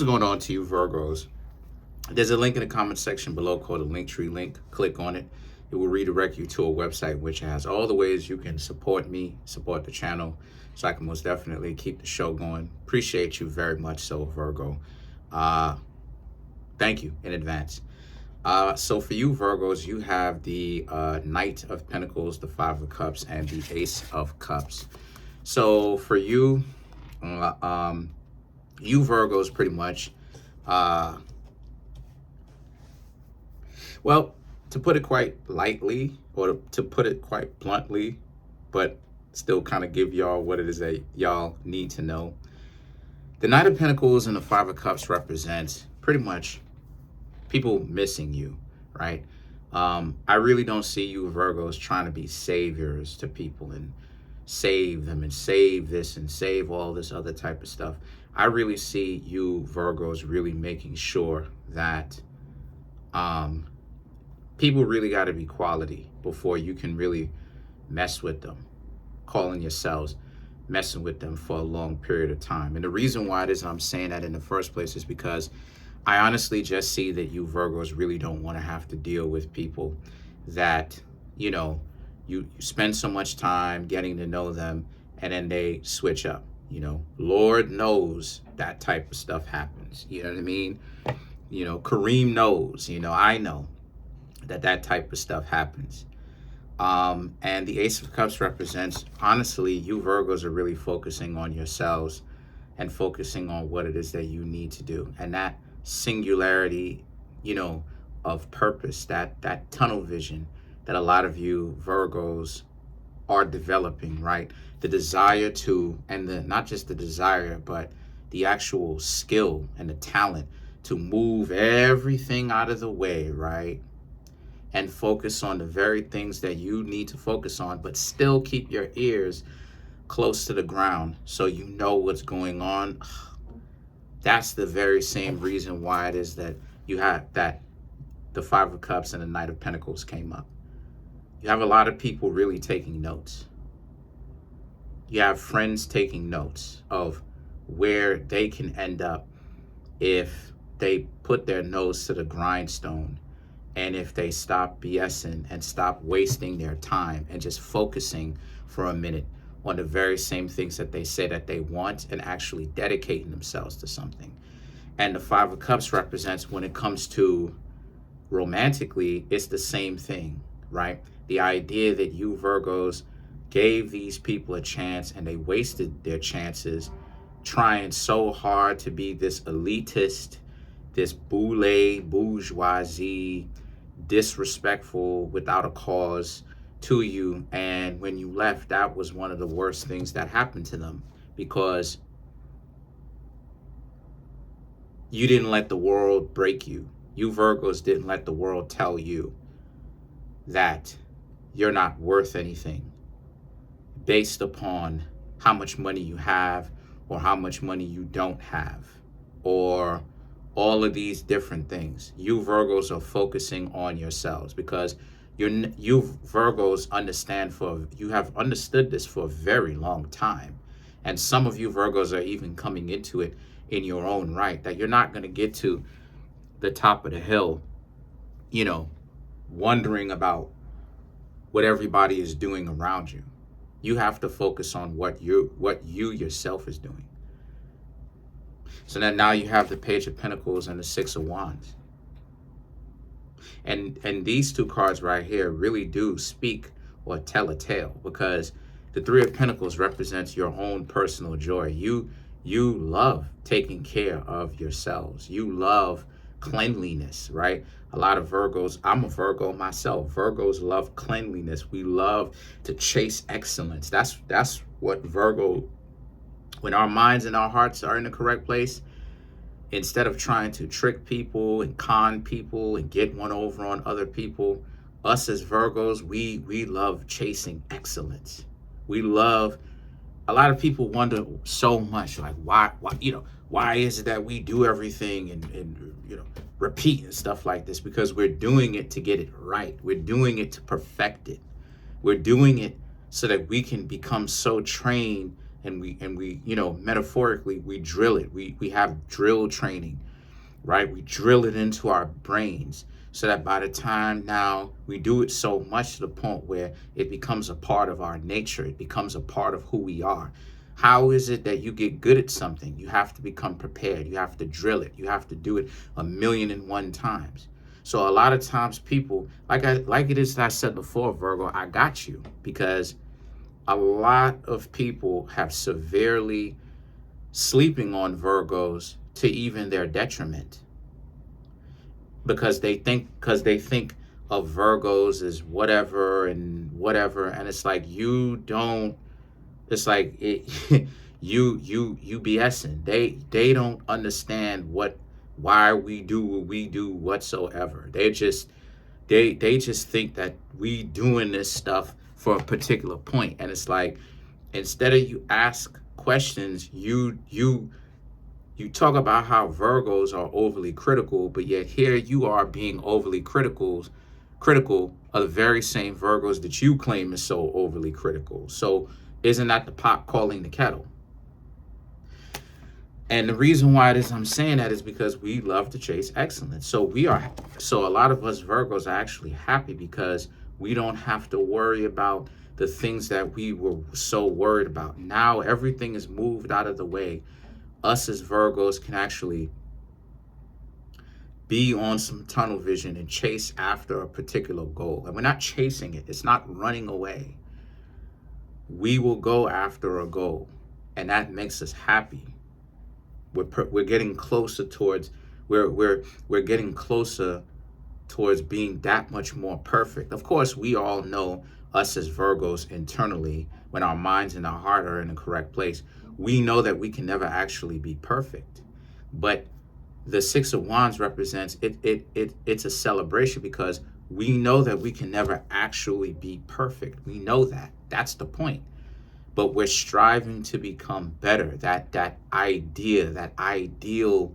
What's going on to you, Virgos? There's a link in the comment section below called a Linktree link. Click on it. It will redirect you to a website which has all the ways you can support me, support the channel, so I can most definitely keep the show going. Appreciate you very much so, Virgo. Thank you in advance. So for you, Virgos, you have the Knight of Pentacles, the Five of Cups, and the Ace of Cups. So for you, you Virgos pretty much, well, to put it quite lightly, or to put it quite bluntly, but still kind of give y'all what it is that y'all need to know. The Knight of Pentacles and the Five of Cups represent pretty much people missing you, right? I really don't see you Virgos trying to be saviors to people and save them and save this and save all this other type of stuff. I really see you Virgos really making sure that people really got to be quality before you can really mess with them, calling yourselves messing with them for a long period of time. And the reason why it is I'm saying that in the first place is because I honestly just see that you Virgos really don't want to have to deal with people that, you know, you spend so much time getting to know them and then they switch up. You know, Lord knows that type of stuff happens. You know what I mean? You know, Kareem knows, you know, I know that type of stuff happens. And the Ace of Cups represents, honestly, you Virgos are really focusing on yourselves and focusing on what it is that you need to do. And that singularity, you know, of purpose, that tunnel vision that a lot of you Virgos are developing, right? The desire to, and the not just the desire, but the actual skill and the talent to move everything out of the way, right? And focus on the very things that you need to focus on, but still keep your ears close to the ground so you know what's going on. That's the very same reason why it is that you have that the Five of Cups and the Knight of Pentacles came up. You have a lot of people really taking notes. You have friends taking notes of where they can end up if they put their nose to the grindstone and if they stop BSing and stop wasting their time and just focusing for a minute on the very same things that they say that they want and actually dedicating themselves to something. And the Five of Cups represents, when it comes to romantically, it's the same thing, right? The idea that you Virgos gave these people a chance and they wasted their chances trying so hard to be this elitist, this bourgeoisie, disrespectful, without a cause to you. And when you left, that was one of the worst things that happened to them, because you didn't let the world break you. You Virgos didn't let the world tell you that you're not worth anything based upon how much money you have or how much money you don't have, or all of these different things. You Virgos are focusing on yourselves because you Virgos you have understood this for a very long time. And some of you Virgos are even coming into it in your own right, that you're not going to get to the top of the hill, you know, wondering about what everybody is doing around you. You have to focus on what you yourself is doing. So then now you have the Page of Pentacles and the Six of Wands. And these two cards right here really do speak or tell a tale, because the Three of Pentacles represents your own personal joy. You love taking care of yourselves. You love cleanliness, right? A lot of Virgos, I'm a Virgo myself. Virgos love cleanliness. We love to chase excellence. That's what Virgo, when our minds and our hearts are in the correct place, instead of trying to trick people and con people and get one over on other people, us as Virgos, we love chasing excellence. We love, a lot of people wonder so much, like, why is it that we do everything and you know, repeat and stuff like this? Because we're doing it to get it right. We're doing it to perfect it. We're doing it so that we can become so trained and we metaphorically, we drill it. We have drill training, right? We drill it into our brains so that by the time now we do it so much to the point where it becomes a part of our nature, it becomes a part of who we are. How is it that you get good at something? You have to become prepared. You have to drill it. You have to do it 1,000,001 times. So a lot of times people, like it is that I said before, Virgo, I got you, because a lot of people have severely sleeping on Virgos to even their detriment, because they think of Virgos as whatever and whatever, and it's like you don't. It's like it, you BSing. They don't understand why we do what we do whatsoever. They just think that we doing this stuff for a particular point, and it's like, instead of you ask questions, you talk about how Virgos are overly critical, but yet here you are being overly critical of the very same Virgos that you claim is so overly critical. So isn't that the pot calling the kettle? And the reason why it is I'm saying that is because we love to chase excellence. So a lot of us Virgos are actually happy because we don't have to worry about the things that we were so worried about. Now everything is moved out of the way. Us as Virgos can actually be on some tunnel vision and chase after a particular goal. And we're not chasing it. It's not running away. We will go after a goal, and that makes us happy. We're getting closer towards we're getting closer towards being that much more perfect. Of course, we all know, us as Virgos internally, when our minds and our heart are in the correct place, we know that we can never actually be perfect. But the Six of Wands represents it's a celebration, because we know that we can never actually be perfect. We know that. That's the point. But we're striving to become better. That ideal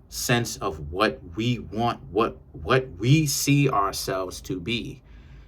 sense of what we want, what we see ourselves to be.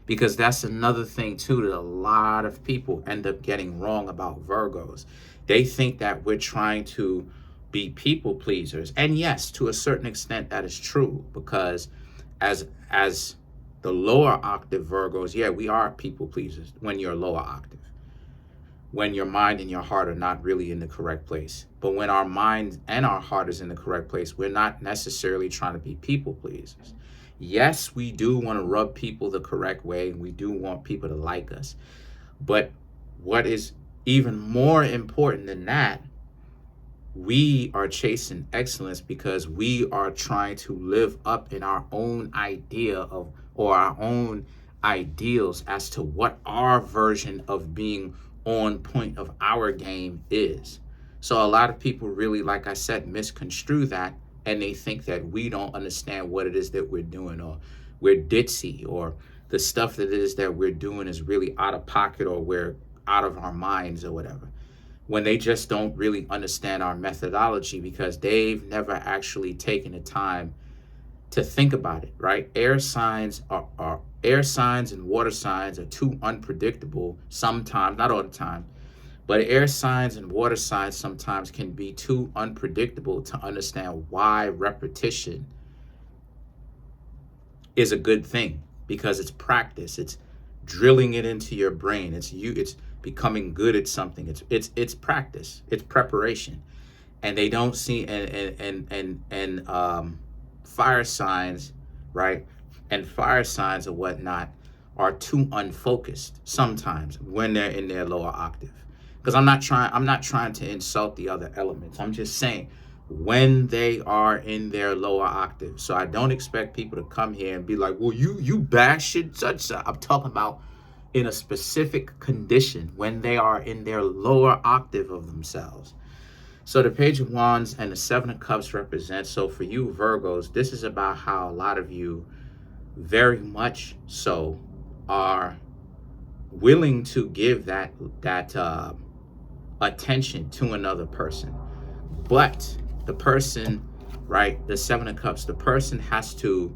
Because that's another thing too that a lot of people end up getting wrong about Virgos. They think that we're trying to be people pleasers. And yes, to a certain extent that is true, because as the lower octave Virgos, yeah, we are people pleasers when you're lower octave, when your mind and your heart are not really in the correct place. But when our mind and our heart is in the correct place, we're not necessarily trying to be people pleasers. Yes, we do want to rub people the correct way, and we do want people to like us. But what is even more important than that, we are chasing excellence because we are trying to live up in our own idea of, or our own ideals as to what our version of being on point of our game is. So a lot of people really, like I said, misconstrue that, and they think that we don't understand what it is that we're doing, or we're ditzy, or the stuff that it is that we're doing is really out of pocket, or we're out of our minds or whatever, when they just don't really understand our methodology because they've never actually taken the time to think about it, right? Air signs and water signs are too unpredictable sometimes, not all the time, but air signs and water signs sometimes can be too unpredictable to understand why repetition is a good thing, because it's practice. It's drilling it into your brain. It's becoming good at something. It's practice. It's preparation. And they don't see fire signs, right? And fire signs or whatnot are too unfocused sometimes when they're in their lower octave. Because I'm not trying to insult the other elements. I'm just saying when they are in their lower octave. So I don't expect people to come here and be like, well, you bash it such. I'm talking about in a specific condition when they are in their lower octave of themselves. So the Page of Wands and the Seven of Cups represent, so for you Virgos, this is about how a lot of you very much so are willing to give that attention to another person. But the person, right, the Seven of Cups, the person has to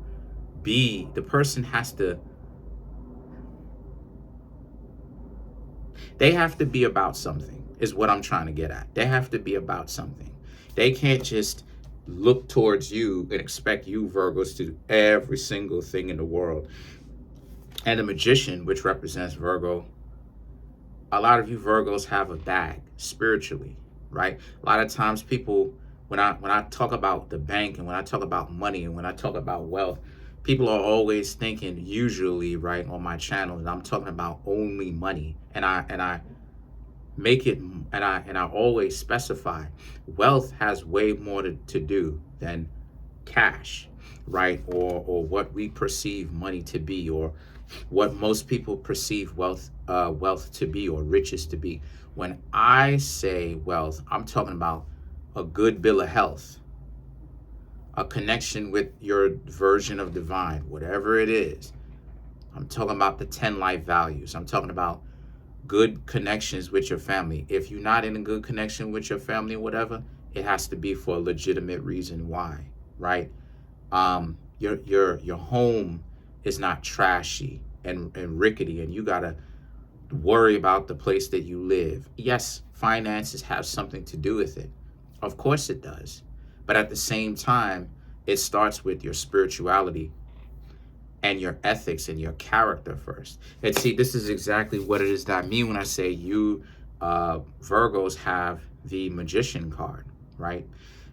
they have to be about something. is what I'm trying to get at. They have to be about something. They can't just look towards you and expect you Virgos to do every single thing in the world. And the Magician, which represents Virgo, a lot of you Virgos have a bag spiritually, right? A lot of times people, when I talk about the bank and when I talk about money and when I talk about wealth, people are always thinking, usually, right, on my channel, that I'm talking about only money. And I make it, and I always specify, wealth has way more to do than cash, right? Or what we perceive money to be, or what most people perceive wealth to be, or riches to be. When I say wealth, I'm talking about a good bill of health, a connection with your version of divine, whatever it is. I'm talking about the 10 life values. I'm talking about good connections with your family. If you're not in a good connection with your family or whatever, it has to be for a legitimate reason why, right? Your home is not trashy and rickety, and you gotta worry about the place that you live. Yes, finances have something to do with it. Of course it does. But at the same time, it starts with your spirituality and your ethics and your character first. And see, this is exactly what it is that I mean when I say you Virgos have the Magician card, right?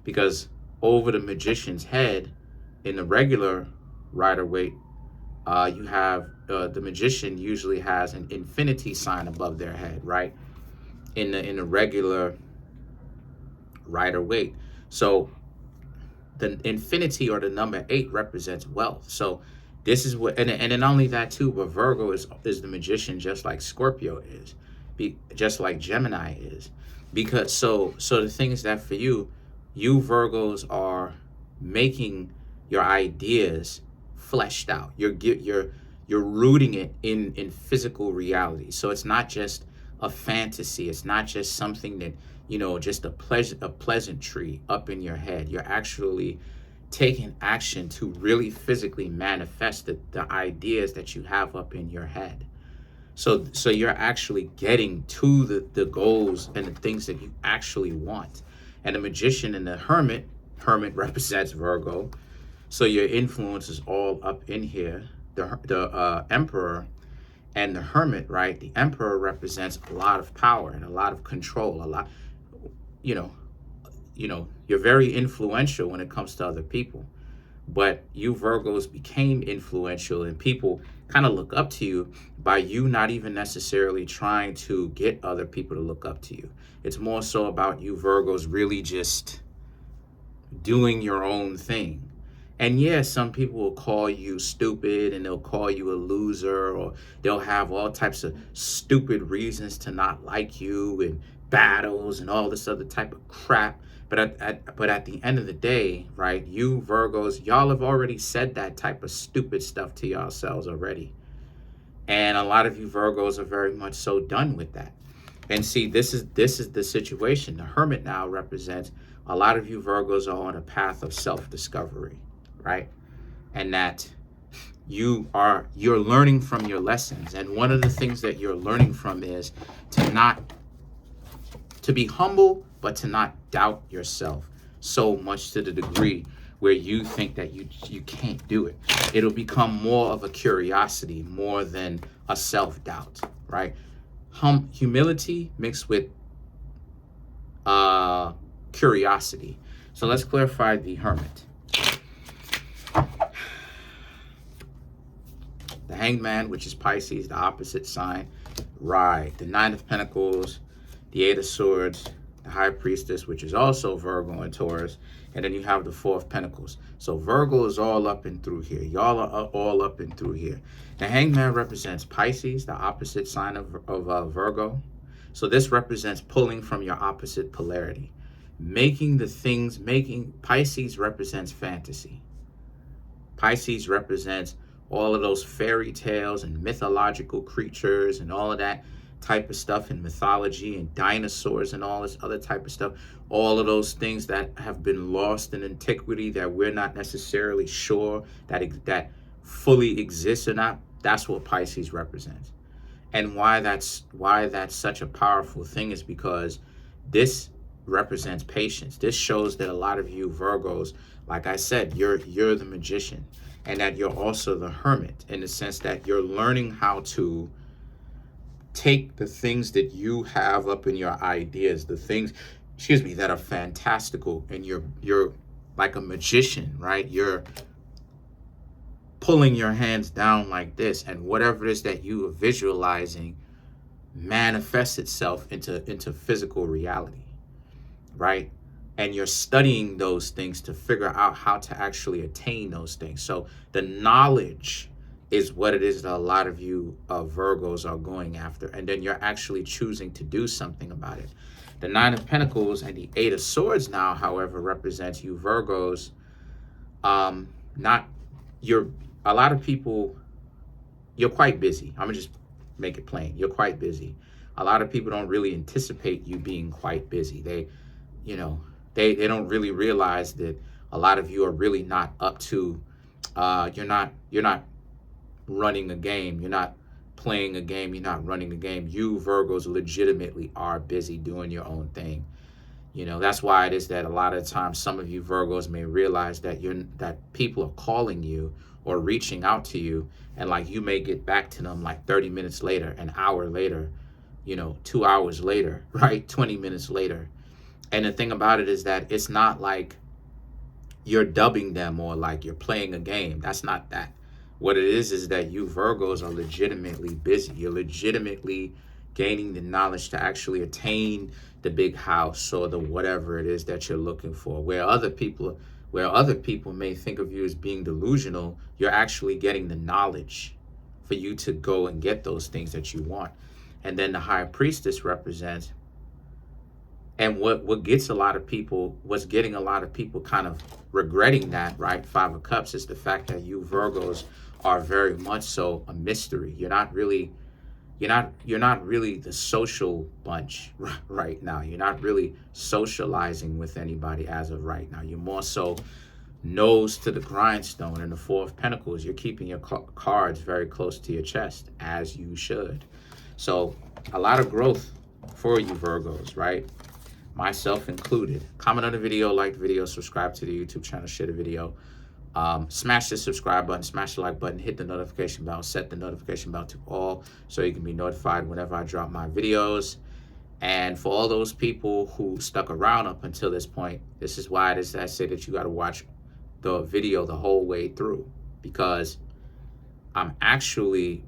Because over the Magician's head, in the regular Rider-Waite, you have the Magician usually has an infinity sign above their head, right? In the regular Rider-Waite. So the infinity, or the number 8, represents wealth. So this is what, and then not only that too, but Virgo is the Magician, just like Scorpio is, just like Gemini is. Because so the thing is that for you Virgos are making your ideas fleshed out. You're rooting it in physical reality. So it's not just a fantasy. It's not just something that, just a pleasantry up in your head. You're actually taking action to really physically manifest the ideas that you have up in your head. So you're actually getting to the goals and the things that you actually want. And the Magician and the Hermit represents Virgo. So your influence is all up in here. The Emperor and the Hermit, right? The Emperor represents a lot of power and a lot of control, a lot, you're very influential when it comes to other people. But you Virgos became influential, and people kind of look up to you by you not even necessarily trying to get other people to look up to you. It's more so about you Virgos really just doing your own thing. And yeah, some people will call you stupid, and they'll call you a loser, or they'll have all types of stupid reasons to not like you, and battles and all this other type of crap. But at the end of the day, right, you Virgos, y'all have already said that type of stupid stuff to yourselves already. And a lot of you Virgos are very much so done with that. And see, this is the situation. The Hermit now represents a lot of you Virgos are on a path of self-discovery, right? And that you're learning from your lessons. And one of the things that you're learning from is to be humble, but to not doubt yourself so much to the degree where you think that you can't do it. It'll become more of a curiosity more than a self-doubt, right? Humility mixed with curiosity. So let's clarify the Hermit. The Hangman, which is Pisces, the opposite sign, right? The Nine of Pentacles, the Eight of Swords, the High Priestess, which is also Virgo and Taurus, and then you have the Four of Pentacles. So Virgo is all up and through here. Y'all are all up and through here. The Hangman represents Pisces, the opposite sign of Virgo. So this represents pulling from your opposite polarity. Pisces represents fantasy. Pisces represents all of those fairy tales and mythological creatures and all of that type of stuff in mythology, and dinosaurs and all this other type of stuff. All of those things that have been lost in antiquity that we're not necessarily sure that fully exists or not. That's what Pisces represents. And why that's such a powerful thing is because this represents patience. This shows that a lot of you Virgos, like I said, you're the magician, and that you're also the hermit, in the sense that you're learning how to take the things that you have up in your ideas, the things, excuse me, that are fantastical, and you're like a magician, right? You're pulling your hands down like this, and whatever it is that you are visualizing manifests itself into physical reality, right? And you're studying those things to figure out how to actually attain those things. So the knowledge is what it is that a lot of you Virgos are going after, and then you're actually choosing to do something about it. The Nine of Pentacles and the Eight of Swords now, however, represents you Virgos. Not you're a lot of people. You're quite busy. I'm gonna just make it plain. You're quite busy. A lot of people don't really anticipate you being quite busy. They, you know, they don't really realize that a lot of you are really not up to. You're not running a game. You're not playing a game. You're not running a game. You Virgos legitimately are busy doing your own thing. You know, that's why it is that a lot of times some of you Virgos may realize that that people are calling you or reaching out to you, and like you may get back to them like 30 minutes later, an hour later, 2 hours later, right? 20 minutes later. And the thing about it is that it's not like you're dubbing them or like you're playing a game. That's not that. What it is that you Virgos are legitimately busy. You're legitimately gaining the knowledge to actually attain the big house or the whatever it is that you're looking for. Where other people may think of you as being delusional, you're actually getting the knowledge for you to go and get those things that you want. And then the High Priestess represents, and what's getting a lot of people kind of regretting that, right? Five of Cups is the fact that you Virgos are very much so a mystery. You're not really the social bunch right now. You're not really socializing with anybody as of right now. You're more so nose to the grindstone. In the Four of Pentacles, you're keeping your cards very close to your chest, as you should. So a lot of growth for you Virgos, right? Myself included. Comment on the video, like the video, subscribe to the YouTube channel, share the video. Smash the subscribe button, smash the like button, hit the notification bell, set the notification bell to all so you can be notified whenever I drop my videos. And for all those people who stuck around up until this point, this is why it is that I say that you got to watch the video the whole way through, because I'm actually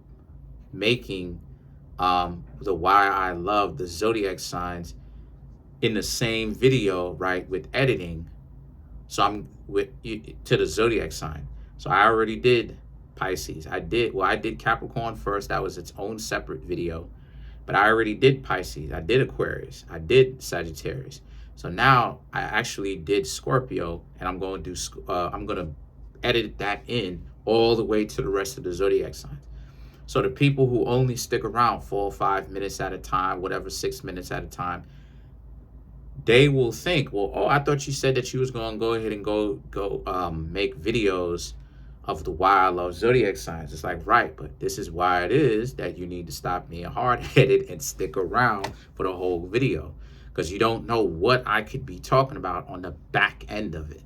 making the why I love the zodiac signs in the same video, right, with editing. So I'm to the zodiac sign. So I already did Pisces. I did Capricorn first. That was its own separate video. But I already did Pisces. I did Aquarius. I did Sagittarius. So now I actually did Scorpio, and I'm going to edit that in all the way to the rest of the zodiac signs. So the people who only stick around 4 or 5 minutes at a time, whatever, 6 minutes at a time, they will think, well, oh, I thought you said that you was going to go ahead and go make videos of the why I love zodiac signs. It's like, right, but this is why it is that you need to stop being hard-headed and stick around for the whole video, because you don't know what I could be talking about on the back end of it.